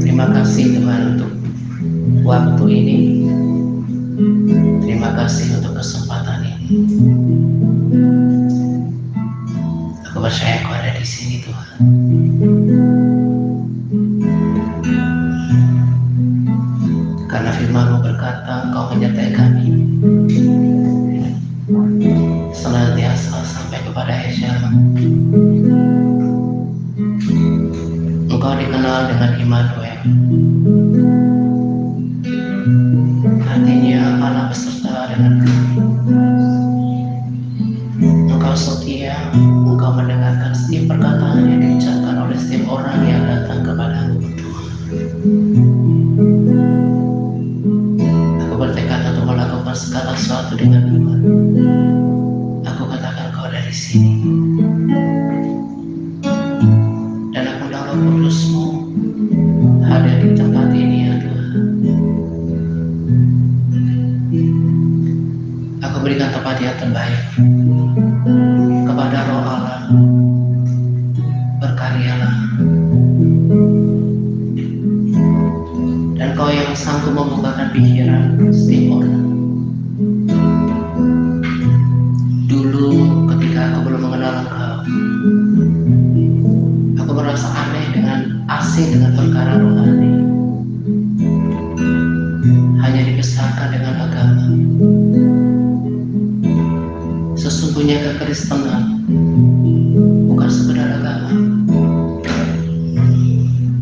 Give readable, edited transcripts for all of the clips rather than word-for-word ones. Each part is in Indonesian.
Terima kasih Tuhan untuk waktu ini. Terima kasih untuk kesempatan ini. Aku percaya Kau ada di sini Tuhan. Karena firman-Mu berkata, Engkau menyertai kami senantiasa sampai kepada akhir zaman. Engkau dikenal dengan Immanuel. Artinya Allah beserta dengan kami. Engkau setia, Engkau mendengarkan setiap perkataan yang diucapkan oleh setiap orang yang datang kepadamu Tuhan. Aku bertekad untuk melakukan segala sesuatu dengan iman. Aku katakan Kau ada di sini. Dan aku undang Roh Kudus-Mu hadir di tempat ini ya Tuhan. Aku berikan tempat yang terbaik kepada Roh Allah. Berkaryalah. Dan Kau yang sanggup membukakan pikiran setiap orang. Dulu ketika aku belum mengenal Engkau, aku merasa aneh dengan asing dengan perkara rohani. Hanya dibesarkan dengan agama. Sesungguhnya kekristenan bukan sekedar agama,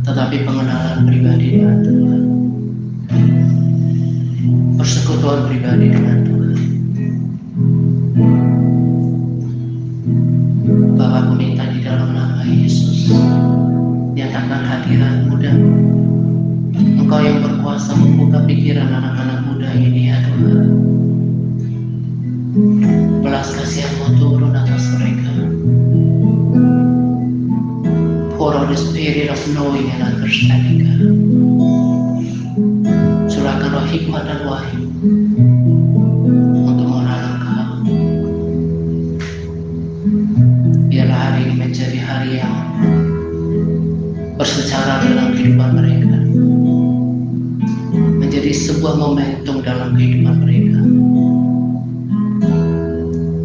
tetapi pengenalan pribadi dengan Tuhan, persekutuan pribadi dengan Tuhan. Bapa, aku minta di dalam nama Yesus, nyatakan hadirat-Mu dan Engkau yang berkuasa membuka pikiran anak-anak muda ini ya Tuhan. Belas kasihan-Mu turun atas mereka. Pour out the spirit of knowing and understanding God. Curahkan roh hikmat dan wahyu untuk mengenal Engkau. Biarlah hari ini menjadi hari yang bersejarah dalam kehidupan mereka. Menjadi sebuah momentum dalam kehidupan mereka.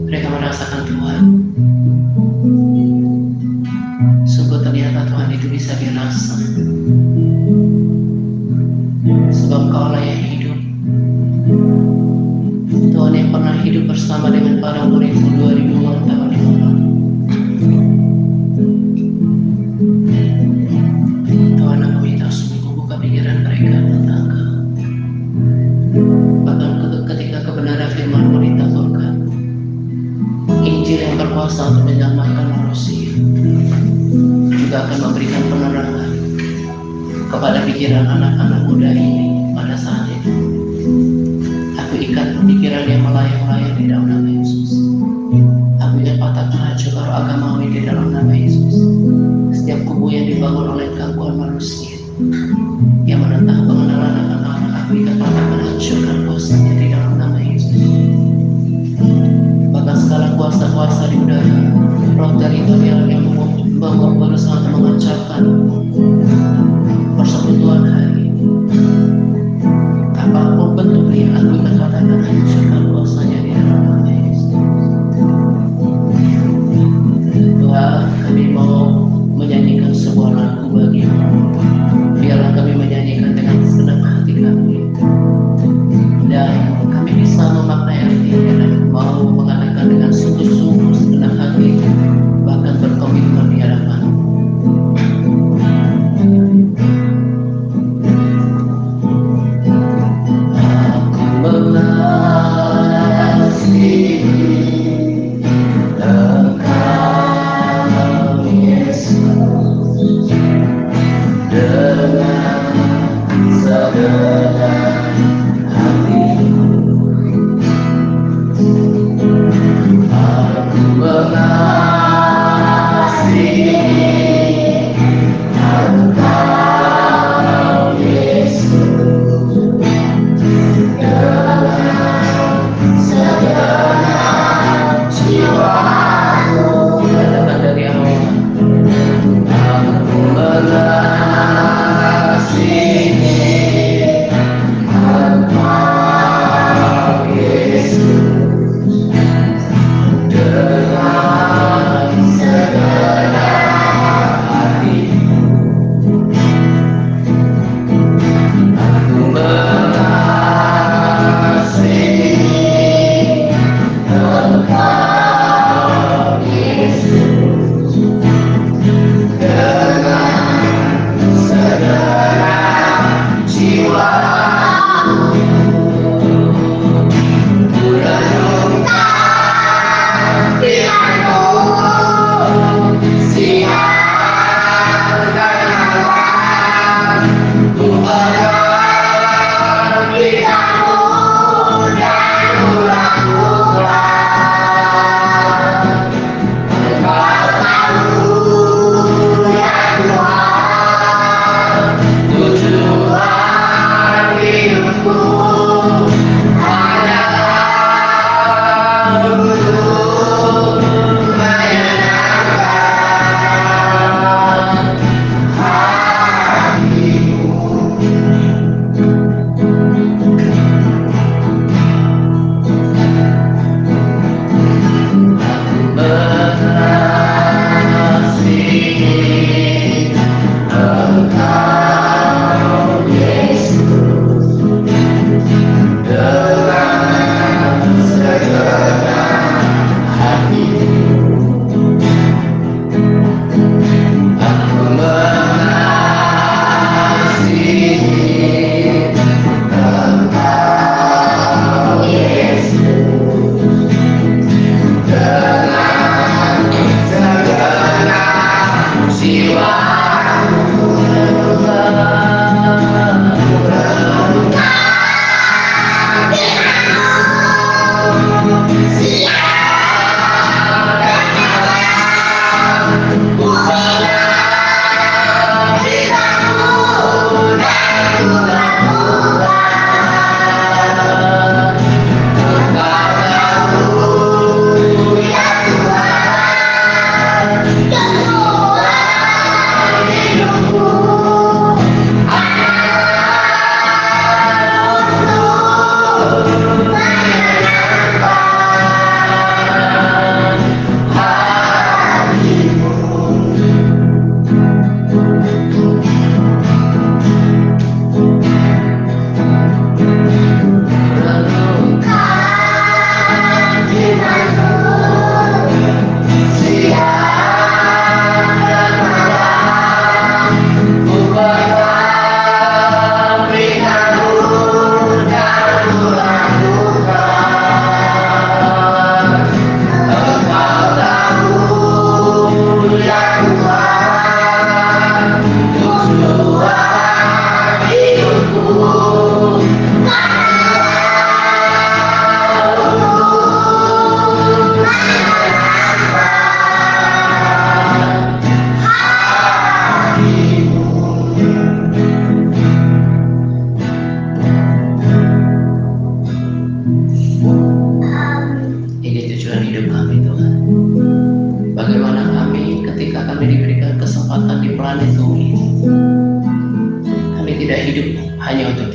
Mereka merasakan Tuhan. Sungguh ternyata Tuhan itu bisa dirasa. Sebab Kau lah yang hidup. Tuhan yang pernah hidup bersama dengan para murid-Mu 2000 tahun yang lalu. Tuhan, aku minta sungguh buka pikiran mereka tentang Kau. Bahkan ketika kebenaran firman-Mu ditaburkan, Injil yang berkuasa untuk menyelamatkan manusia juga akan memberikan penerangan kepada pikiran anak-anak muda ini pada saat itu. Aku ikat pikiran yang melayang-layang di dalam nama Yesus. Aku ikat patahkan hancur roh agamawi di dalam nama Yesus. Setiap kubu yang dibangun oleh gangguan manusia yang menentang pengenalan akan Allah, aku ikat patahkan hancurkan kuasanya di dalam nama Yesus. Bahkan segala kuasa-kuasa di udara, roh teritorial yang berusaha untuk mengacaukan persekutuan hari ini, apapun bentuknya, aku akan katakan hancurkan kuasanya di dalam nama Yesus. Tuhan, kami mau menyanyikan sebuah lagu bagi-Mu. Biarlah kami menyanyikan dengan senang hati kami, dan kami bisa memaknai artinya dan mau mengatakan dengan sungguh-sungguh segenap hati, bahkan berkomitmen di hadapan-Mu.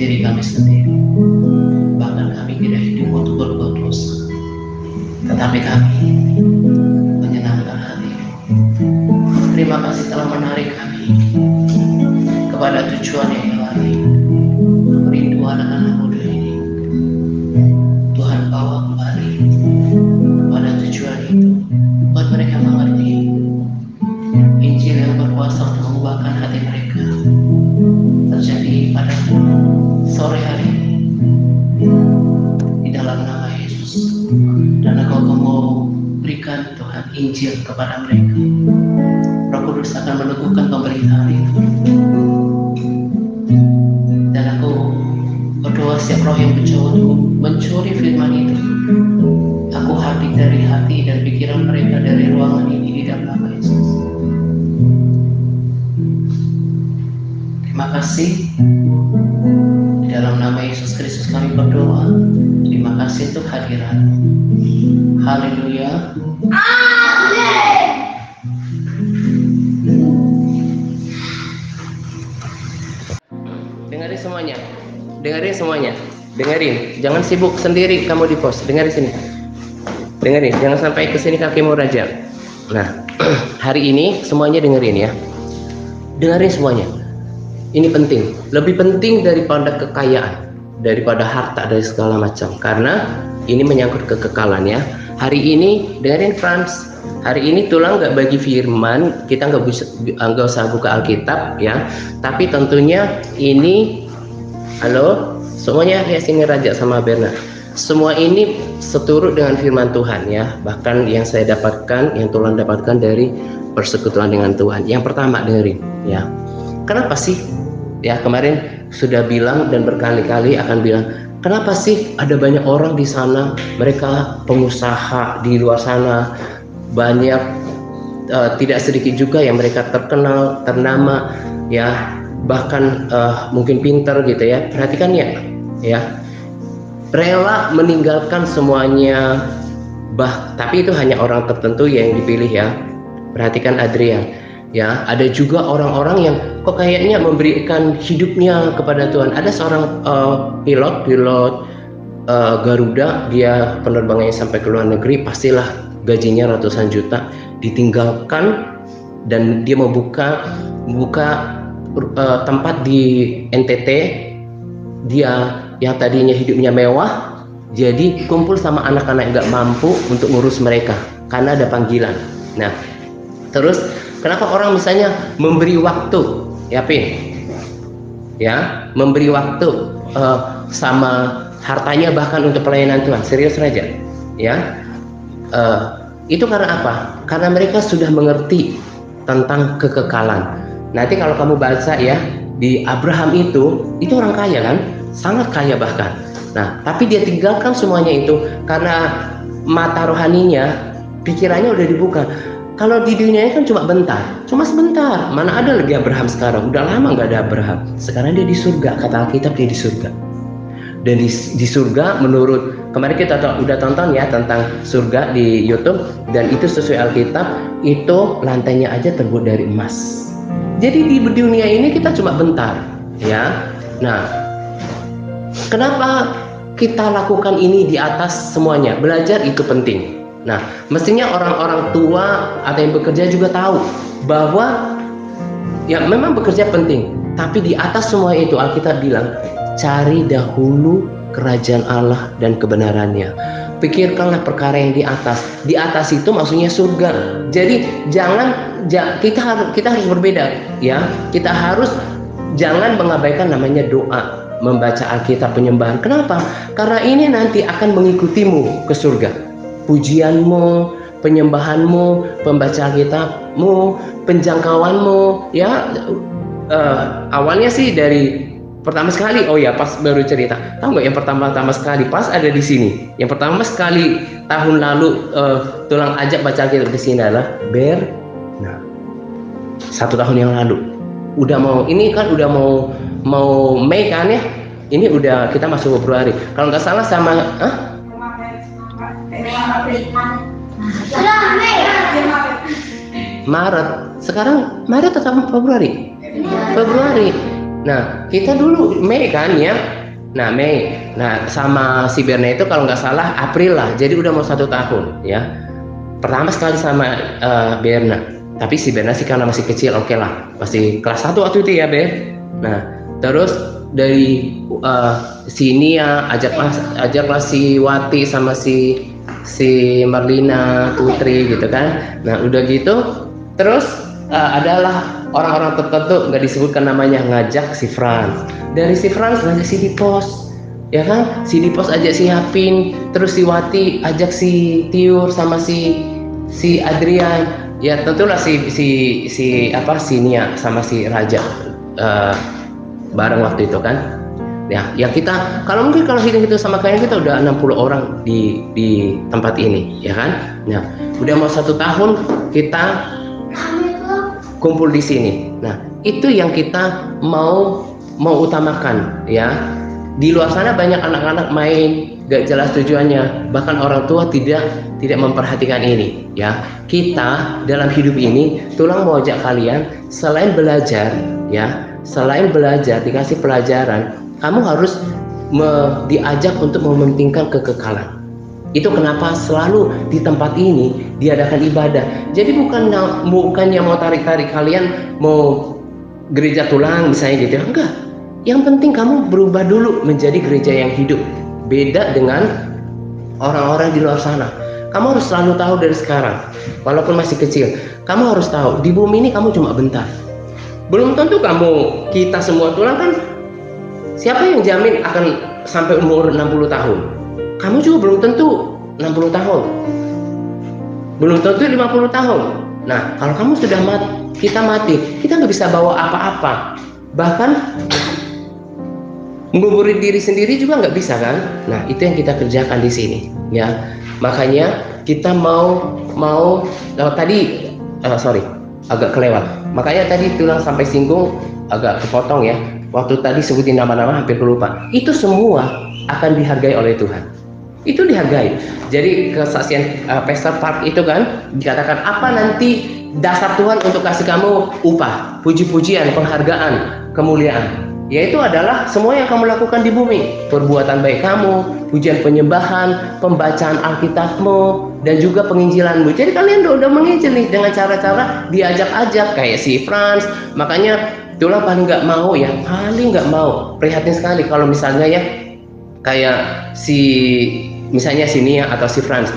diri kami sendiri. Bahkan kami tidak hidup untuk berbuat dosa, tetapi kami menyenangkan hati. Terima kasih telah menarik kami kepada tujuan yang ilahi. Rindu anak-anak muda ini, Tuhan bawa kembali kepada tujuan itu, buat mereka mengerti Injil yang berkuasa untuk mengubahkan hati mereka terjadi pada sore hari ini di dalam nama Yesus. Dan Engkau mau berikan Tuhan Injil kepada mereka. Roh Kudus akan meneguhkan pemberitaan itu. Dan aku berdoa setiap roh yang mencoba untuk mencuri firman itu, aku habis dari hati dan pikiran mereka dari ruangan ini di dalam nama Yesus. Terima kasih. Di dalam nama Yesus Kristus kami berdoa. Terima kasih untuk hadirat. Haleluya. Amin. Dengerin semuanya. Dengerin semuanya. Dengerin. Jangan sibuk sendiri kamu di pos. Dengerin sini. Dengerin. Jangan sampai ke sini kakimu raja. Nah, hari ini semuanya dengerin ya. Dengerin semuanya. Ini penting, lebih penting daripada kekayaan, daripada harta, dari segala macam. Karena ini menyangkut kekekalan ya. Hari ini dengerin Frans. Hari ini tulang nggak bagi firman, kita nggak usah buka Alkitab ya. Tapi tentunya ini, halo, semuanya ya sini Raja sama Berna. Semua ini seturut dengan firman Tuhan ya. Bahkan yang saya dapatkan, yang tulang dapatkan dari persekutuan dengan Tuhan. Yang pertama dengerin ya. Kenapa sih? Ya kemarin sudah bilang dan berkali-kali akan bilang, kenapa sih ada banyak orang di sana, mereka pengusaha di luar sana, banyak tidak sedikit juga yang mereka terkenal, ternama, ya bahkan mungkin pintar gitu ya. Perhatikan ya, rela meninggalkan semuanya, tapi itu hanya orang tertentu yang dipilih ya. Perhatikan Adrian. Ya, ada juga orang-orang yang kok kayaknya memberikan hidupnya kepada Tuhan. Ada seorang pilot Garuda, dia penerbangannya sampai ke luar negeri, pastilah gajinya ratusan juta, ditinggalkan dan dia membuka tempat di NTT. Dia yang tadinya hidupnya mewah, jadi kumpul sama anak-anak yang nggak mampu untuk ngurus mereka karena ada panggilan. Nah, terus kenapa orang misalnya memberi waktu, ya Pin, ya memberi waktu sama hartanya bahkan untuk pelayanan Tuhan, serius saja, ya itu karena apa? Karena mereka sudah mengerti tentang kekekalan. Nanti kalau kamu baca ya di Abraham itu orang kaya kan, sangat kaya bahkan. Nah, tapi dia tinggalkan semuanya itu karena mata rohaninya, pikirannya udah dibuka. Kalau di dunia ini kan cuma sebentar. Mana ada lagi Abraham sekarang? Udah lama nggak ada Abraham. Sekarang dia di surga. Kata Alkitab dia di surga. Dan di surga menurut kemarin kita udah tonton ya tentang surga di YouTube, dan itu sesuai Alkitab, itu lantainya aja terbuat dari emas. Jadi di dunia ini kita cuma bentar, ya. Nah, kenapa kita lakukan ini di atas semuanya? Belajar itu penting. Nah, mestinya orang-orang tua atau yang bekerja juga tahu bahwa ya memang bekerja penting, tapi di atas semua itu Alkitab bilang, cari dahulu kerajaan Allah dan kebenarannya. Pikirkanlah perkara yang di atas. Di atas itu maksudnya surga. Jadi kita harus berbeda ya. Kita harus jangan mengabaikan namanya doa, membaca Alkitab, penyembahan. Kenapa? Karena ini nanti akan mengikutimu ke surga. Pujianmu, penyembahanmu, pembaca Alkitabmu, penjangkauanmu, ya awalnya sih dari pertama sekali, oh ya pas baru cerita, tahu nggak yang pertama sekali pas ada di sini, yang pertama sekali tahun lalu tulang ajak baca Alkitab di sini adalah Nah, 1 tahun yang lalu, udah mau Mei kan ya, ini udah kita masuk Februari, kalau nggak salah sama, Maret. Sekarang Maret atau Februari? Februari. Nah, kita dulu Mei kan ya. Nah, Mei. Nah, sama si Berna itu kalau nggak salah April lah. Jadi udah mau 1 tahun ya. Pertama sekali sama Berna. Tapi si Berna sih karena masih kecil, oke lah. Masih kelas 1 waktu itu ya, Ber. Nah, terus dari si Nia ajaklah si Wati sama si Marlina Putri gitu kan. Nah, udah gitu terus adalah orang-orang tertentu nggak disebutkan namanya ngajak si Frans. Dari si Frans ngajak si Dipos, ya kan? Si Dipos ajak si Hapin, terus si Wati ajak si Tiur sama si Adrian. Ya tentulah si Nia sama si Raja bareng waktu itu kan. Ya kita kalau hitung sama kalian kita udah 60 orang di tempat ini, ya kan? Nah, udah mau 1 tahun kita kumpul di sini. Nah, itu yang kita mau utamakan ya. Di luar sana banyak anak-anak main gak jelas tujuannya, bahkan orang tua tidak memperhatikan ini ya. Kita dalam hidup ini Tulang mau ajak kalian selain belajar ya, selain belajar dikasih pelajaran, kamu harus diajak untuk mementingkan kekekalan. Itu kenapa selalu di tempat ini diadakan ibadah. Jadi bukannya mau tarik-tarik kalian mau gereja Tulang misalnya gitu, enggak. Yang penting kamu berubah dulu menjadi gereja yang hidup. Beda dengan orang-orang di luar sana. Kamu harus selalu tahu dari sekarang, walaupun masih kecil, kamu harus tahu di bumi ini kamu cuma bentar. Belum tentu kita semua Tulang kan, siapa yang jamin akan sampai umur 60 tahun? Kamu juga belum tentu 60 tahun. Belum tentu 50 tahun. Nah, kalau kamu sudah kita mati, kita nggak bisa bawa apa-apa. Bahkan menguburin diri sendiri juga nggak bisa kan? Nah, itu yang kita kerjakan di sini, ya. Makanya kita agak kelewat. Makanya tadi Tulang sampai singgung, agak kepotong ya. Waktu tadi sebutin nama-nama hampir lupa. Itu semua akan dihargai oleh Tuhan. Itu dihargai. Jadi kesaksian Pesta Park itu kan dikatakan apa nanti dasar Tuhan untuk kasih kamu upah, puji-pujian, penghargaan, kemuliaan. Yaitu adalah semua yang kamu lakukan di bumi, perbuatan baik kamu, pujian penyembahan, pembacaan Alkitabmu, dan juga penginjilanmu. Jadi kalian udah menginjil nih dengan cara-cara diajak-ajak kayak si Frans. Makanya Tulang paling nggak mau, prihatin sekali kalau misalnya ya kayak misalnya si Nia atau si Frans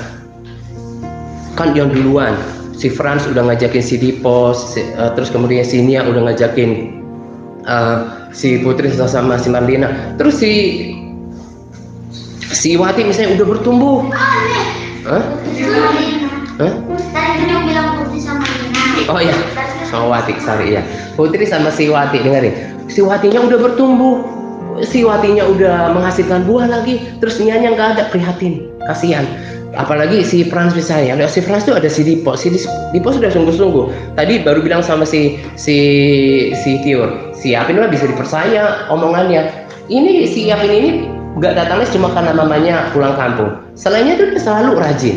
kan yang duluan. Si Frans udah ngajakin si Dipos, terus kemudian si Nia udah ngajakin si Putri sama si Marlina, terus si Wati misalnya udah bertumbuh. Tadi yang bilang Putri sama Marlina. Oh iya, sama Wati, sorry ya. Putri sama si Wati, dengerin. Si Watinya udah bertumbuh, si Watinya udah menghasilkan buah lagi, terus Nianya nggak ada, prihatin, kasihan. Apalagi si Frans misalnya, si Frans itu ada si Dipos, sudah sungguh-sungguh. Tadi baru bilang sama si Tiur, si Apin lah bisa dipercaya omongannya. Ini si Apin ini nggak datangnya cuma karena mamanya pulang kampung. Selainnya itu dia selalu rajin.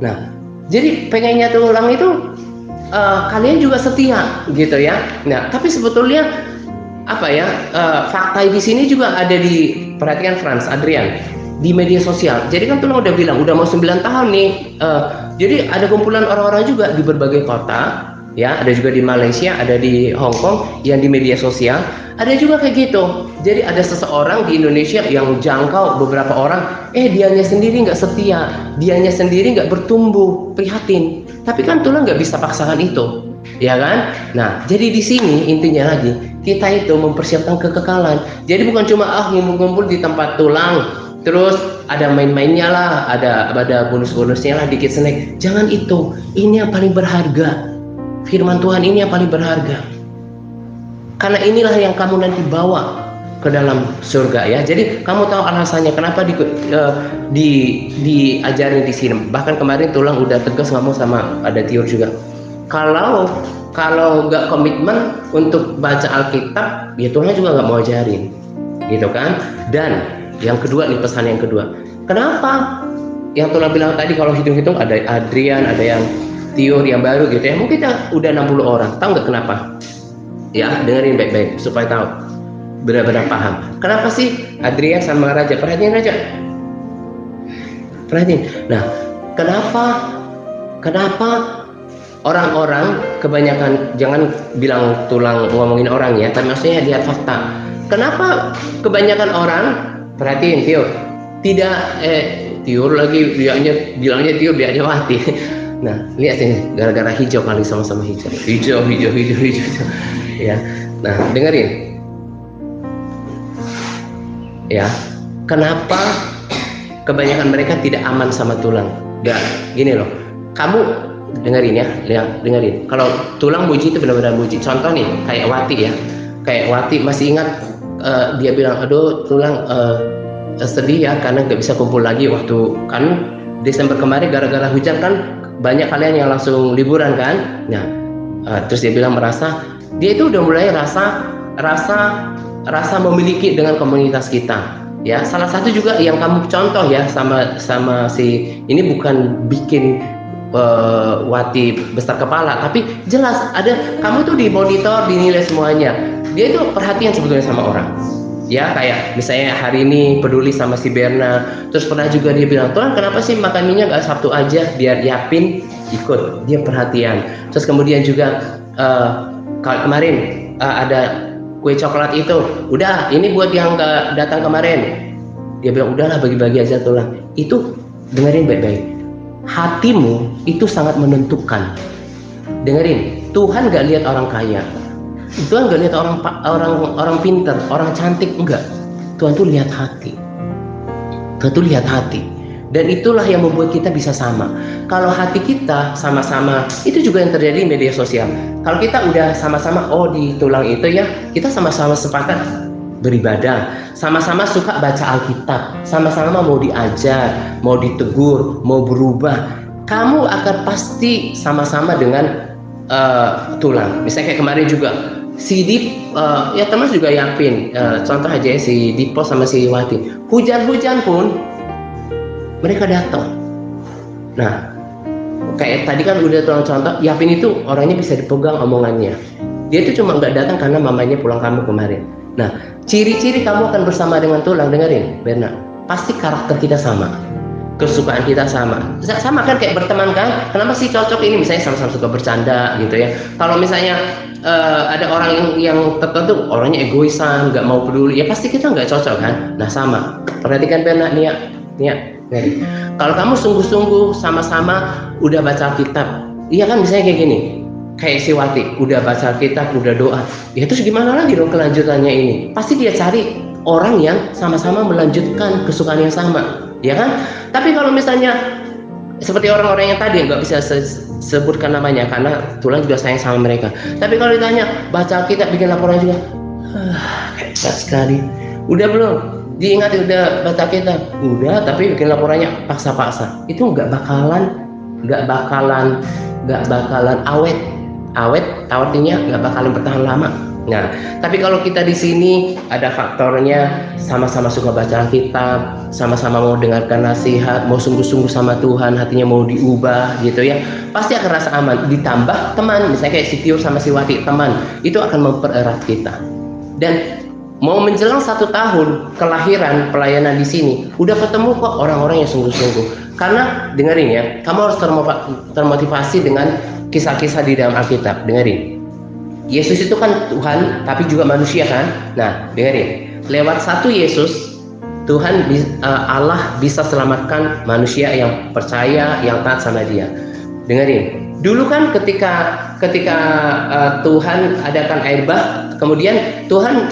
Nah, jadi pengennya Tulang itu kalian juga setia gitu ya. Nah, tapi sebetulnya fakta di sini juga ada diperhatikan Frans, Adrian, di media sosial. Jadi kan Tulang udah bilang udah mau 9 tahun nih. Jadi ada kumpulan orang-orang juga di berbagai kota, ya, ada juga di Malaysia, ada di Hong Kong yang di media sosial, ada juga kayak gitu. Jadi ada seseorang di Indonesia yang jangkau beberapa orang, dianya sendiri nggak setia, dianya sendiri nggak bertumbuh, prihatin. Tapi kan Tulang nggak bisa paksakan itu, ya kan? Nah, jadi di sini intinya lagi kita itu mempersiapkan kekekalan. Jadi bukan cuma ngumpul-ngumpul di tempat Tulang, terus ada main-mainnya lah, ada bonus-bonusnya lah, dikit snack. Jangan itu. Ini yang paling berharga. Firman Tuhan ini yang paling berharga. Karena inilah yang kamu nanti bawa ke dalam surga ya. Jadi kamu tahu alasannya kenapa diajarin di sini. Bahkan kemarin Tulang udah tegas ngomong sama ada Tiur juga. Kalau nggak komitmen untuk baca Alkitab, ya Tuhan juga nggak mau ajarin, gitu kan? Dan yang kedua nih, pesan yang kedua. Kenapa? Yang Tulang bilang tadi kalau hitung-hitung ada Adrian, ada yang Tiur yang baru gitu ya. Mungkin kita udah 60 orang. Tahu nggak kenapa? Ya, dengerin baik-baik supaya tahu. benar-benar paham. Kenapa sih Adrian sama Raja? Perhatiin Raja. Perhatiin. Nah, kenapa orang-orang kebanyakan, jangan bilang tulang ngomongin orang ya, tapi maksudnya lihat fakta. Kenapa kebanyakan orang, perhatiin Tio, tidak Tio lagi bilangnya Tio biarnya Wati. Nah, lihat ini, gara-gara hijau kali, sama-sama hijau. Hijau. Ya. Nah, dengerin. Ya. Kenapa kebanyakan mereka tidak aman sama tulang? Gak, gini loh. Kamu dengerin ya, dengerin. Kalau tulang muji itu benar-benar muji. Contoh nih, kayak Wati ya. Kayak Wati masih ingat dia bilang, aduh tulang sedih ya karena nggak bisa kumpul lagi waktu kan Desember kemarin gara-gara hujan kan banyak kalian yang langsung liburan kan. Nah, terus dia bilang dia itu udah mulai rasa memiliki dengan komunitas kita. Ya, salah satu juga yang kamu contoh ya sama si ini bukan bikin Wati besar kepala, tapi jelas ada kamu tuh dimonitor, dinilai semuanya. Dia itu perhatian sebetulnya sama orang. Ya, kayak misalnya hari ini peduli sama si Berna, terus pernah juga dia bilang, Tuhan kenapa sih makan minyak gak Sabtu aja, biar Yapin ikut, dia perhatian. Terus kemudian juga kemarin ada kue coklat itu, udah ini buat yang gak datang kemarin, dia bilang udahlah bagi-bagi aja tulang. Itu dengerin baik-baik, hatimu itu sangat menentukan. Dengerin, Tuhan gak lihat orang kaya, Tuhan gak lihat orang pintar, orang cantik, enggak. Tuhan tuh lihat hati. Tuhan tuh lihat hati. Dan itulah yang membuat kita bisa sama. Kalau hati kita sama-sama, itu juga yang terjadi di media sosial. Kalau kita udah sama-sama, di tulang itu ya, kita sama-sama sepakat beribadah, sama-sama suka baca Alkitab, sama-sama mau diajar, mau ditegur, mau berubah, kamu akan pasti sama-sama dengan tulang. Misalnya kayak kemarin juga si Dip, ya teman juga Yapin, contoh aja ya, si Dipo sama si Wati, hujan-hujan pun mereka datang. Nah, kayak tadi kan udah tulang contoh, Yapin itu orangnya bisa dipegang omongannya. Dia itu cuma nggak datang karena mamanya pulang kampung kemarin. Nah, ciri-ciri kamu akan bersama dengan tulang, dengerin Berna, pasti karakter kita sama, kesukaan kita sama kan, kayak berteman kan. Kenapa sih cocok ini, misalnya sama-sama suka bercanda gitu ya. Kalau misalnya ada orang yang tertentu orangnya egoisan, nggak mau peduli, ya pasti kita nggak cocok kan. Nah sama, perhatikan Berna, Nia. Kalau kamu sungguh-sungguh sama-sama udah baca Alkitab, iya kan, misalnya kayak gini, kayak si Wati udah baca Alkitab, udah doa, ya terus gimana lagi dong kelanjutannya ini? Pasti dia cari orang yang sama-sama melanjutkan kesukaan yang sama, ya kan? Tapi kalau misalnya seperti orang-orang yang tadi nggak bisa sebutkan namanya karena tulang juga sayang sama mereka. Tapi kalau ditanya baca Alkitab, bikin laporan juga, kayak berat sekali. Udah belum? Diingat udah baca Alkitab? Udah, tapi bikin laporannya paksa-paksa. Itu nggak bakalan awet. Artinya nggak bakalan bertahan lama. Nah, tapi kalau kita di sini ada faktornya, sama-sama suka baca Alkitab, sama-sama mau dengarkan nasihat, mau sungguh-sungguh sama Tuhan, hatinya mau diubah gitu ya, pasti akan rasa aman. Ditambah teman, misalnya kayak si Tio sama si Wati, teman itu akan mempererat kita. Dan mau menjelang 1 tahun kelahiran pelayanan di sini, udah ketemu kok orang-orang yang sungguh-sungguh. Karena dengerin ya, kamu harus termotivasi dengan kisah-kisah di dalam Alkitab. Dengerin, Yesus itu kan Tuhan, tapi juga manusia kan. Nah, dengerin, lewat satu Yesus, Tuhan Allah bisa selamatkan manusia yang percaya, yang taat sama Dia. Dengerin, dulu kan ketika Tuhan adakan air bah, kemudian Tuhan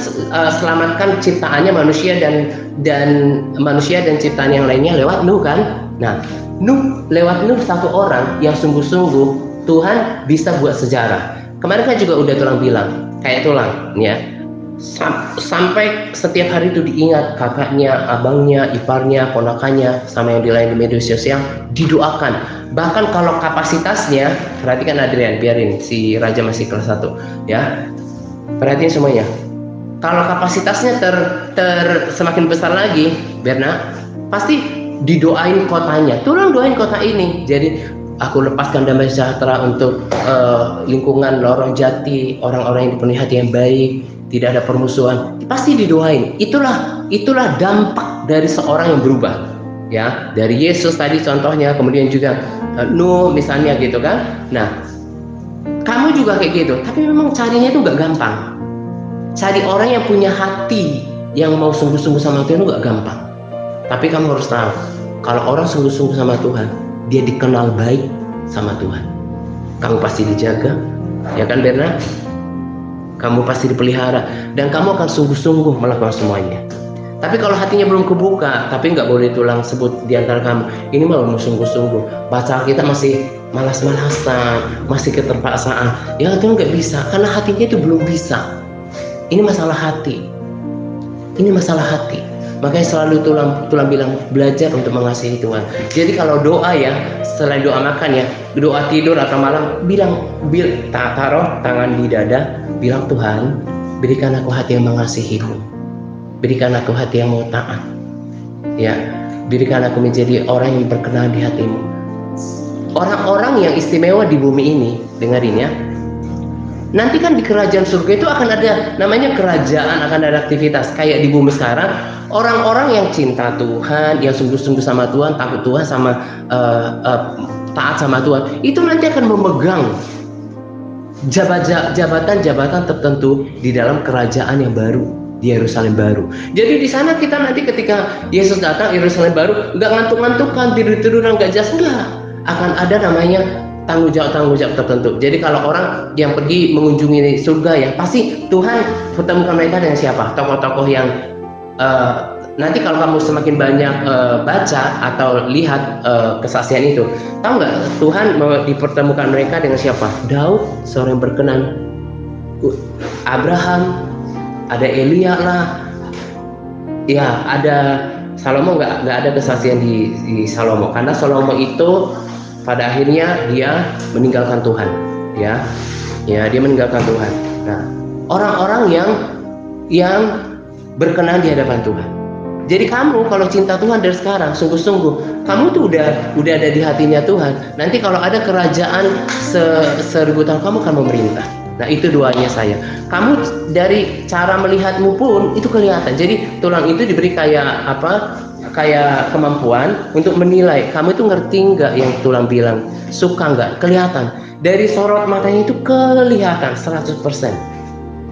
selamatkan ciptaannya manusia dan manusia dan ciptaan yang lainnya lewat Nuh kan. Nah, lewat Nuh satu orang yang sungguh-sungguh, Tuhan bisa buat sejarah. Kemarin kan juga udah tulang bilang, kayak tulang ya, sampai setiap hari itu diingat kakaknya, abangnya, iparnya, ponakannya, sama yang di lain di media sosial didoakan. Bahkan kalau kapasitasnya, perhatikan Adrian, biarin si Raja masih kelas 1 ya, perhatiin semuanya. Kalau kapasitasnya semakin besar lagi, Berna, pasti didoain kotanya, tolong doain kota ini. Jadi aku lepaskan damai sejahtera untuk lingkungan Lorong Jati, orang-orang yang dipenuhi hati yang baik, tidak ada permusuhan, pasti didoain. Itulah dampak dari seorang yang berubah. Ya, dari Yesus tadi contohnya, kemudian juga Nuh misalnya gitu kan. Nah, kamu juga kayak gitu, tapi memang carinya itu gak gampang. Cari orang yang punya hati yang mau sungguh-sungguh sama Tuhan itu gak gampang. Tapi kamu harus tahu, kalau orang sungguh-sungguh sama Tuhan, dia dikenal baik sama Tuhan. Kamu pasti dijaga, ya kan Berna? Kamu pasti dipelihara, dan kamu akan sungguh-sungguh melakukan semuanya. Tapi kalau hatinya belum kebuka, tapi nggak boleh tulang sebut di antara kamu, ini mau sungguh-sungguh. Baca kita masih malas-malasan, masih keterpaksaan. Ya itu nggak bisa, karena hatinya itu belum bisa. Ini masalah hati. Ini masalah hati. Makanya selalu tulang bilang belajar untuk mengasihi Tuhan. Jadi kalau doa ya, selain doa makan ya, doa tidur atau malam, taruh tangan di dada, bilang Tuhan, berikan aku hati yang mengasihimu. Berikan aku hati yang mau taat. Ya, berikan aku menjadi orang yang berkenan di hatimu. Orang-orang yang istimewa di bumi ini, dengerin ya. Nanti kan di kerajaan surga itu akan ada namanya kerajaan, akan ada aktivitas kayak di bumi sekarang. Orang-orang yang cinta Tuhan, yang sungguh-sungguh sama Tuhan, takut Tuhan, sama taat sama Tuhan, itu nanti akan memegang jabatan-jabatan tertentu di dalam kerajaan yang baru, di Yerusalem baru. Jadi di sana kita nanti ketika Yesus datang Yerusalem baru, nggak ngantuk-ngantukan, tidur-tiduran nggak jelas, enggak. Akan ada namanya tanggung jawab tertentu. Jadi kalau orang yang pergi mengunjungi surga ya, pasti Tuhan pertemukan mereka dengan siapa? Tokoh-tokoh yang nanti kalau kamu semakin banyak baca atau lihat kesaksian itu, tahu nggak Tuhan dipertemukan mereka dengan siapa? Daud, seorang yang berkenan, Abraham, ada Elia lah, ya ada Salomo. Nggak ada kesaksian di Salomo, karena Salomo itu pada akhirnya dia meninggalkan Tuhan, ya dia meninggalkan Tuhan. Nah, orang-orang yang berkenan di hadapan Tuhan. Jadi kamu kalau cinta Tuhan dari sekarang sungguh-sungguh, kamu tuh udah ada di hatinya Tuhan. Nanti kalau ada kerajaan seribu tahun, kamu akan memerintah. Nah, itu doanya saya. Kamu dari cara melihatmu pun itu kelihatan. Jadi tulang itu diberi kayak kemampuan untuk menilai kamu itu ngerti nggak yang tulang bilang, suka nggak, kelihatan. Dari sorot matanya itu kelihatan 100%.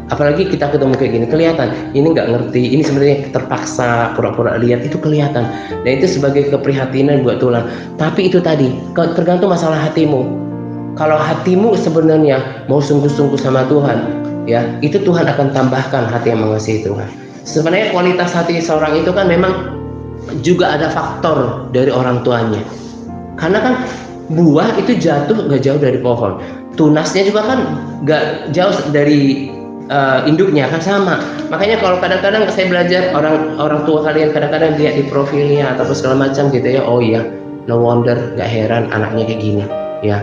Apalagi kita ketemu kayak gini, kelihatan ini nggak ngerti, ini sebenarnya terpaksa pura-pura lihat, itu kelihatan. Dan itu sebagai keprihatinan buat tulang. Tapi itu tadi tergantung masalah hatimu. Kalau hatimu sebenarnya mau sungguh-sungguh sama Tuhan, ya itu Tuhan akan tambahkan hati yang mengasihi Tuhan. Sebenarnya kualitas hati seorang itu kan memang juga ada faktor dari orang tuanya. Karena kan buah itu jatuh nggak jauh dari pohon, tunasnya juga kan nggak jauh dari induknya kan sama. Makanya kalau kadang-kadang saya belajar orang tua kalian kadang-kadang lihat di profilnya atau segala macam gitu ya, oh iya, no wonder, nggak heran anaknya kayak gini ya.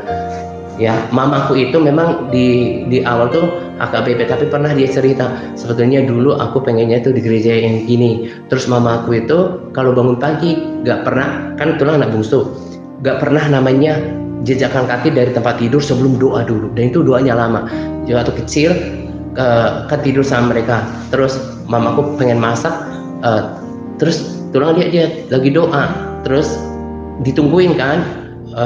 Mamaku itu memang di awal tuh AKBP, tapi pernah dia cerita, sebetulnya dulu aku pengennya tuh di gereja yang gini. Terus mamaku itu kalau bangun pagi nggak pernah, kan tulang anak bungsu, nggak pernah namanya jejakkan kaki dari tempat tidur sebelum doa dulu, dan itu doanya lama. Waktu kecil kan tidur sama mereka, terus mamaku pengen masak, terus tulang dia lagi doa, terus ditungguin kan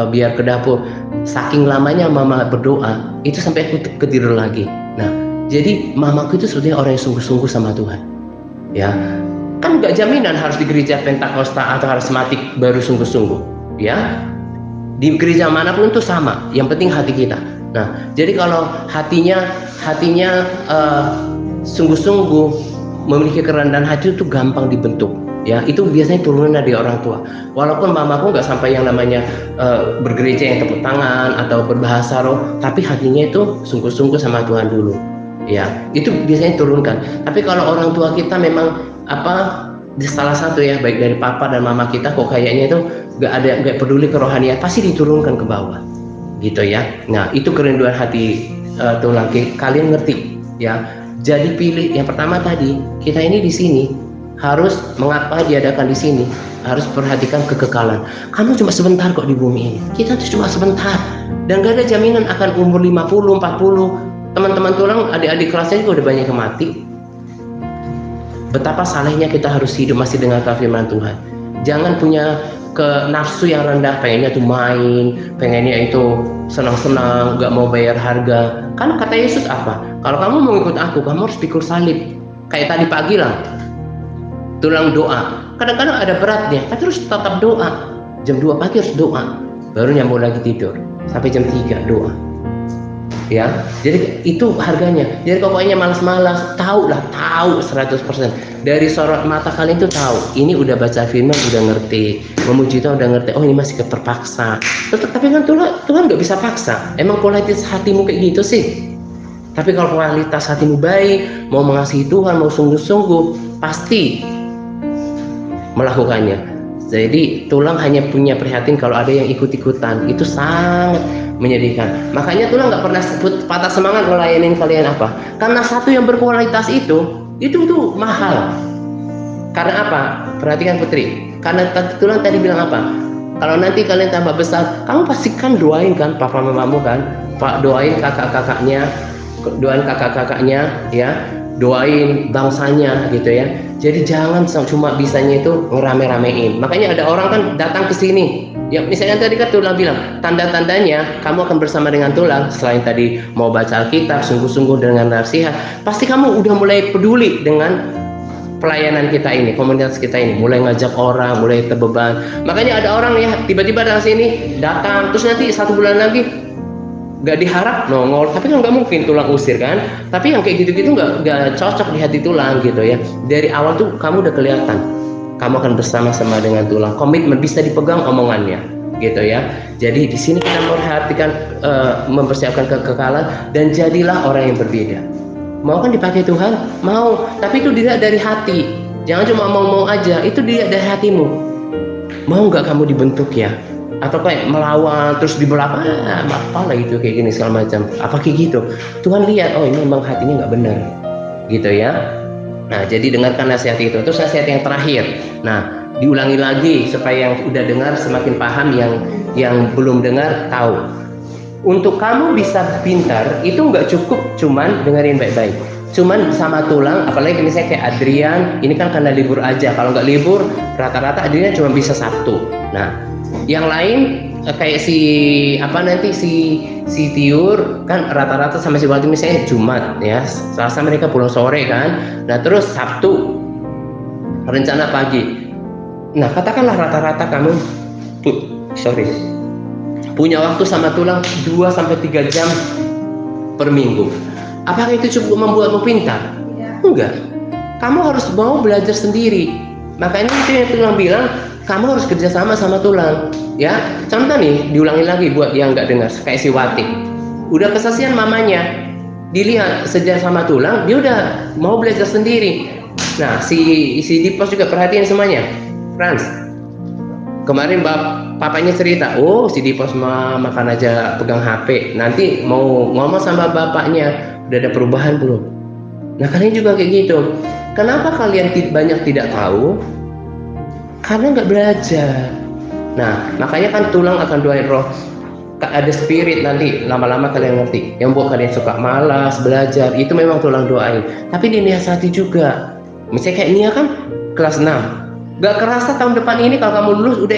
biar ke dapur. Saking lamanya mama berdoa, itu sampai aku ketidur lagi. Nah, jadi mamaku itu sebetulnya orang yang sungguh-sungguh sama Tuhan. Ya, kan nggak jaminan harus di gereja Pentakosta atau harismatik baru sungguh-sungguh. Ya, di gereja manapun itu sama. Yang penting hati kita. Nah, jadi kalau hatinya sungguh-sungguh memiliki kerendahan hati itu gampang dibentuk. Ya, itu biasanya turunan dari orang tua. Walaupun mamaku nggak sampai yang namanya bergereja yang tepuk tangan atau berbahasa roh, tapi hatinya itu sungguh-sungguh sama Tuhan dulu. Ya, itu biasanya turunkan. Tapi kalau orang tua kita memang salah satu ya, baik dari papa dan mama kita kok kayaknya itu nggak peduli kerohanian, pasti diturunkan ke bawah, gitu ya. Nah, itu kerinduan hati tulang. Kalian ngerti ya. Jadi pilih yang pertama tadi, kita ini di sini harus mengapa diadakan di sini, harus perhatikan kekekalan. Kamu cuma sebentar kok di bumi ini. Kita tuh cuma sebentar, dan gak ada jaminan akan umur 50, 40. Teman-teman tulang, adik-adik kelasnya juga udah banyak yang mati. betapa salehnya kita harus hidup masih dengarkan firman Tuhan. Jangan punya ke nafsu yang rendah, pengennya tuh main, pengennya itu senang-senang, gak mau bayar harga. Kan kata Yesus apa? Kalau kamu mau ikut aku, kamu harus pikul salib. Kayak tadi pagi lah, tulang doa. Kadang-kadang ada beratnya, tapi harus tetap doa. Jam 2 pagi harus doa, baru nyambung lagi tidur sampai jam 3 doa. Ya, jadi itu harganya. Jadi pokoknya malas-malas, tahu 100%. Dari sorot mata kalian tuh tahu, ini udah baca firman, udah ngerti, memuji Tuhan udah ngerti. Oh, ini masih terpaksa. Tapi kan Tuhan nggak bisa paksa. Emang kualitas hatimu kayak gitu sih. Tapi kalau kualitas hatimu baik, mau mengasihi Tuhan, mau sungguh-sungguh, pasti melakukannya. Jadi tulang hanya punya prihatin kalau ada yang ikut-ikutan. Itu sangat menyedihkan. Makanya tulang nggak pernah patah semangat ngelayanin kalian apa? Karena satu yang berkualitas itu tuh mahal. Karena apa? Perhatikan Putri. Karena tulang tadi bilang apa? Kalau nanti kalian tambah besar, kamu pasti kan doain kan papa mamamu kan? Pak, doain kakak-kakaknya, ya, doain bangsanya gitu ya. Jadi jangan cuma bisanya itu ngerame-ramein. Makanya ada orang kan datang ke sini. Ya misalnya tadi kan Tulang bilang, tanda-tandanya kamu akan bersama dengan Tulang. Selain tadi mau baca Alkitab, sungguh-sungguh dengan nasihat, pasti kamu udah mulai peduli dengan pelayanan kita ini, komunitas kita ini, mulai ngajak orang, mulai terbeban. Makanya ada orang ya tiba-tiba datang sini, terus nanti 1 bulan lagi nggak diharap nongol, tapi kan nggak mungkin Tulang usir kan. Tapi yang kayak gitu-gitu nggak cocok di hati Tulang gitu ya. Dari awal tuh kamu udah kelihatan kamu akan bersama-sama dengan Tulang, komitmen bisa dipegang omongannya gitu ya. Jadi di sini kita memperhatikan, mempersiapkan kekekalan, dan jadilah orang yang berbeda. Mau kan dipakai Tuhan? Mau, tapi itu dilihat dari hati. Jangan cuma mau aja, itu dilihat dari hatimu. Mau nggak kamu dibentuk ya? Atau kayak melawan terus di belakang apa lah gitu kayak gini segala macam, apa kayak gitu. Tuhan lihat, oh ini memang hatinya nggak benar gitu ya. Nah jadi dengarkan nasihat itu. Terus nasihat yang terakhir, nah diulangi lagi supaya yang udah dengar semakin paham, yang belum dengar tahu. Untuk kamu bisa pintar itu nggak cukup cuman dengerin baik-baik, cuman sama Tulang. Apalagi misalnya kayak Adrian ini kan karena libur aja. Kalau nggak libur rata-rata Adrian cuma bisa Sabtu. Nah yang lain kayak si Tiur kan rata-rata sama si Walti misalnya Jumat ya, Selasa mereka pulang sore kan. Nah terus Sabtu rencana pagi. Nah katakanlah rata-rata kamu punya waktu sama Tulang 2-3 jam per minggu. Apakah itu cukup membuatmu pintar? Enggak. Kamu harus mau belajar sendiri. Makanya itu yang Tulang bilang, kamu harus kerjasama sama Tulang ya. Contoh nih, diulangi lagi buat yang nggak dengar, kayak si Wati udah kesaksian mamanya, dilihat sejak sama Tulang dia udah mau belajar sendiri. Nah si Dipos juga perhatiin semuanya. Frans kemarin papanya cerita, oh si Dipos makan aja pegang HP, nanti mau ngomong sama bapaknya udah ada perubahan belum. Nah kalian juga kayak gitu. Kenapa kalian banyak tidak tahu? Karena nggak belajar. Nah makanya kan Tulang akan doain roh, ada spirit, nanti lama-lama kalian ngerti. Yang buat kalian suka malas belajar itu memang Tulang doain, tapi dinasihati juga. Misalnya kayak Nia kan kelas 6, nggak kerasa tahun depan ini kalau kamu lulus udah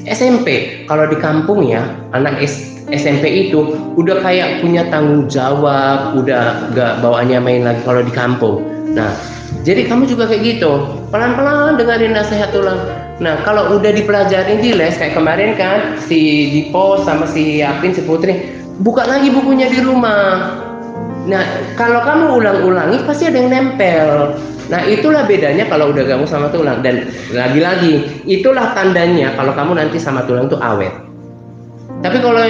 SMP. Kalau di kampung ya anak SMP itu udah kayak punya tanggung jawab, udah nggak bawaannya main lagi kalau di kampung. Nah jadi kamu juga kayak gitu, pelan-pelan dengerin nasihat Tulang. Nah kalau udah dipelajarin di les kayak kemarin kan si Dipo sama si Yapin, si Putri buka lagi bukunya di rumah. Nah kalau kamu ulang-ulangi pasti ada yang nempel. Nah itulah bedanya kalau udah kamu sama Tulang. Dan lagi-lagi itulah tandanya kalau kamu nanti sama Tulang itu awet. Tapi kalau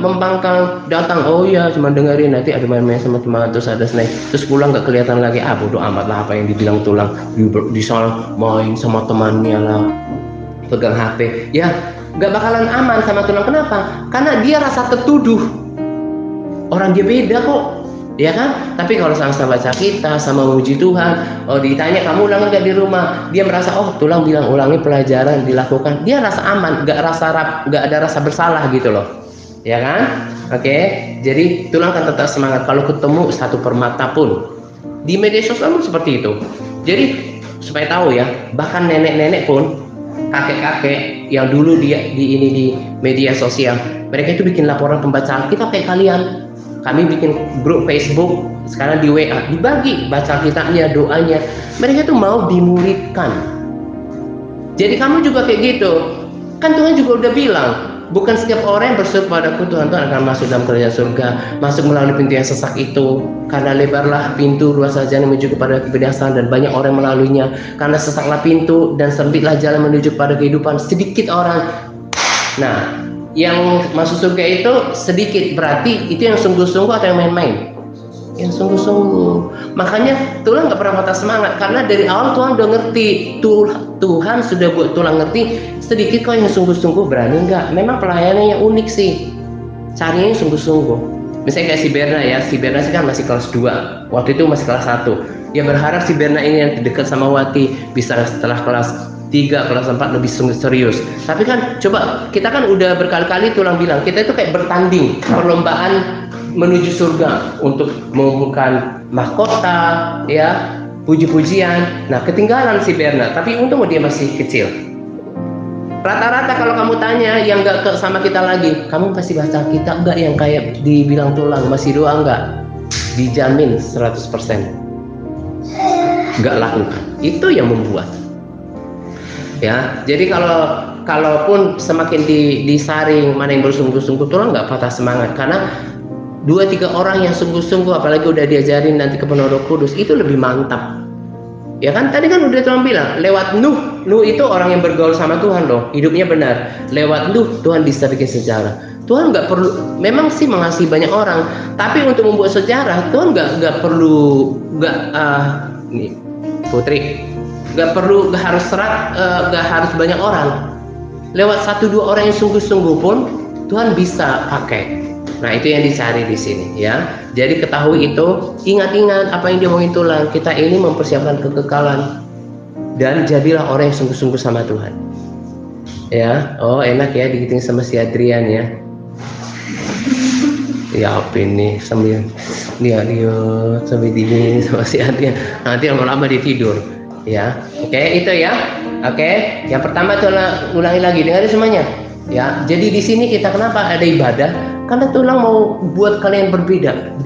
membangkang datang, oh ya cuma dengerin, nanti ada main-main sama teman, terus ada snack, terus pulang nggak kelihatan lagi, bodo amat lah apa yang dibilang Tulang, di sana main sama temannya lah, pegang HP, ya nggak bakalan aman sama Tulang. Kenapa? Karena dia rasa tertuduh, orang dia beda kok, ya kan? Tapi kalau sama-sama baca kita, sama memuji Tuhan, oh ditanya kamu ulangi nggak di rumah, dia merasa oh Tulang bilang ulangi pelajaran dilakukan, dia rasa aman, nggak ada rasa bersalah gitu loh, ya kan? Oke, jadi Tulang kan tetap semangat kalau ketemu satu permata pun. Di media sosial pun seperti itu. Jadi supaya tahu ya, bahkan nenek-nenek pun, kakek-kakek yang dulu di media sosial, mereka itu bikin laporan pembacaan kita kayak kalian. Kami bikin grup Facebook, sekarang di WA, dibagi baca kitabnya, doanya. Mereka tuh mau dimuridkan. Jadi kamu juga kayak gitu. Kan Tuhan juga udah bilang, bukan setiap orang yang berseru padaku Tuhan akan masuk dalam kerajaan surga, masuk melalui pintu yang sesak itu. Karena lebarlah pintu, luas jalan menuju kepada kebinasaan dan banyak orang melaluinya. Karena sesaklah pintu dan sempitlah jalan menuju kepada kehidupan, sedikit orang. Nah, yang masuk surga itu sedikit, berarti itu yang sungguh-sungguh atau yang main-main? Yang sungguh-sungguh. Makanya Tuhan nggak pernah patah semangat, karena dari awal Tuhan udah ngerti. Tuhan sudah buat Tuhan ngerti. Sedikit kok yang sungguh-sungguh, berani nggak? Memang pelayanannya unik sih, carinya yang sungguh-sungguh. Misalnya kayak si Berna ya, si Berna sih kan masih kelas 2, waktu itu masih kelas 1. Ya berharap si Berna ini yang dekat sama Wati bisa setelah kelas 3, kelas 4 lebih serius. Tapi kan coba, kita kan udah berkali-kali Tuhan bilang, kita itu kayak bertanding, perlombaan menuju surga untuk mengumpulkan mahkota, ya, puji-pujian. Nah, ketinggalan si Berna, tapi untung dia masih kecil. Rata-rata kalau kamu tanya yang nggak sama kita lagi, kamu pasti baca kitab nggak yang kayak dibilang Tulang, masih doa nggak? Dijamin 100% nggak lakukan. Itu yang membuat. Ya, jadi kalaupun semakin disaring mana yang bersungguh-sungguh, Tuhan nggak patah semangat, karena 2-3 orang yang sungguh-sungguh, apalagi udah diajarin nanti kepenuh Roh Kudus, itu lebih mantap. Ya kan, tadi kan udah Tuhan bilang, lewat Nuh itu orang yang bergaul sama Tuhan loh, hidupnya benar. Lewat Nuh Tuhan bisa bikin sejarah. Tuhan nggak perlu, memang sih mengasihi banyak orang, tapi untuk membuat sejarah Tuhan nggak perlu, nih Putri, nggak harus banyak orang. Lewat 1-2 orang yang sungguh-sungguh pun Tuhan bisa pakai. Nah, itu yang dicari di sini ya. Jadi ketahui itu, ingat-ingat apa yang diomongin Tulang. Kita ini mempersiapkan kekekalan, dan jadilah orang yang sungguh-sungguh sama Tuhan. Ya, oh enak ya digiting sama si Adrian ya. Ya apa ini sambil dia sambil dingin sama si Adrian. Nanti lama-lama dia tidur. Ya, oke itu ya. Oke, yang pertama Tulang ulangi lagi, dengarin semuanya. Ya, jadi di sini kita kenapa ada ibadah? Karena Tulang mau buat kalian berbeda,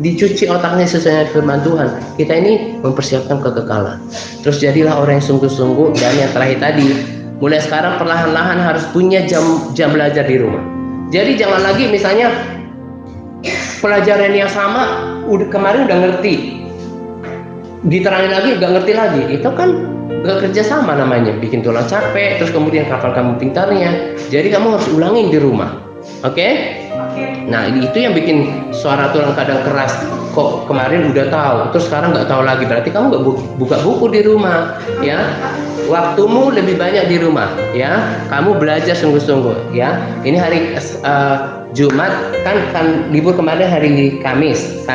dicuci otaknya sesuai firman Tuhan. Kita ini mempersiapkan kekekalan. Terus jadilah orang yang sungguh-sungguh, dan yang terakhir tadi, mulai sekarang perlahan-lahan harus punya jam belajar di rumah. Jadi jangan lagi misalnya pelajaran yang sama kemarin udah ngerti, diterangin lagi nggak ngerti lagi. Itu kan gak kerja sama namanya, bikin Tulang capek, terus kemudian kapan kamu pintarnya. Jadi kamu harus ulangin di rumah. Oke? Nah, itu yang bikin suara Tulang kadang keras. Kok kemarin udah tahu, terus sekarang nggak tahu lagi. Berarti kamu nggak buka buku di rumah, ya. Waktumu lebih banyak di rumah, ya. Kamu belajar sungguh-sungguh, ya. Ini hari Jumat kan libur kemarin hari Kamis.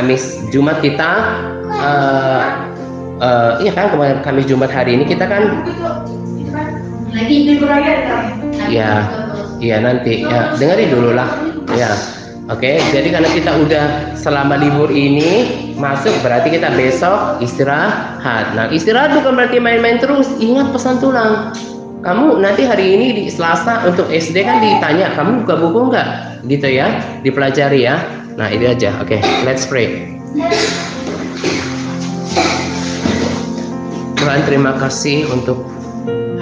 Jumat kita iya kan, kemarin Kamis Jumat hari ini kita kan lagi libur aja kan? Ya nanti ya dengerin dulu lah ya. Oke, jadi karena kita udah selama libur ini masuk, berarti kita besok istirahat. Nah, istirahat bukan berarti main-main terus. Ingat pesan Tulang. Kamu nanti hari ini di Selasa untuk SD kan ditanya, kamu buka buku nggak? Gitu ya, dipelajari ya. Nah, itu aja. Oke, let's pray. Tuhan, terima kasih untuk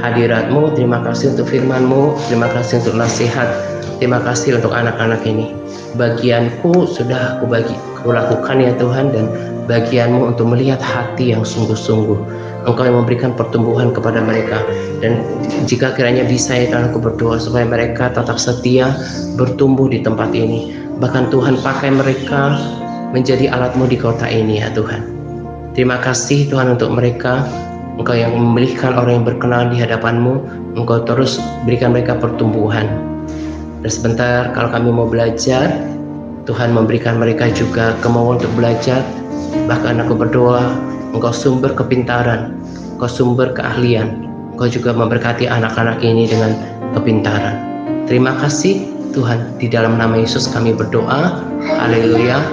hadirat-Mu, terima kasih untuk firman-Mu, terima kasih untuk nasihat, terima kasih untuk anak-anak ini. Bagianku sudah aku lakukan ya Tuhan, dan bagian-Mu untuk melihat hati yang sungguh-sungguh. Engkau yang memberikan pertumbuhan kepada mereka, dan jika kiranya bisa ya Tuhan, aku berdoa supaya mereka tetap setia bertumbuh di tempat ini. Bahkan Tuhan pakai mereka menjadi alat-Mu di kota ini ya Tuhan. Terima kasih Tuhan untuk mereka. Engkau yang memilihkan orang yang berkenan di hadapan-Mu. Engkau terus berikan mereka pertumbuhan. Dan sebentar kalau kami mau belajar, Tuhan memberikan mereka juga kemauan untuk belajar. Bahkan aku berdoa, Engkau sumber kepintaran, Engkau sumber keahlian. Engkau juga memberkati anak-anak ini dengan kepintaran. Terima kasih Tuhan, di dalam nama Yesus kami berdoa. Haleluya.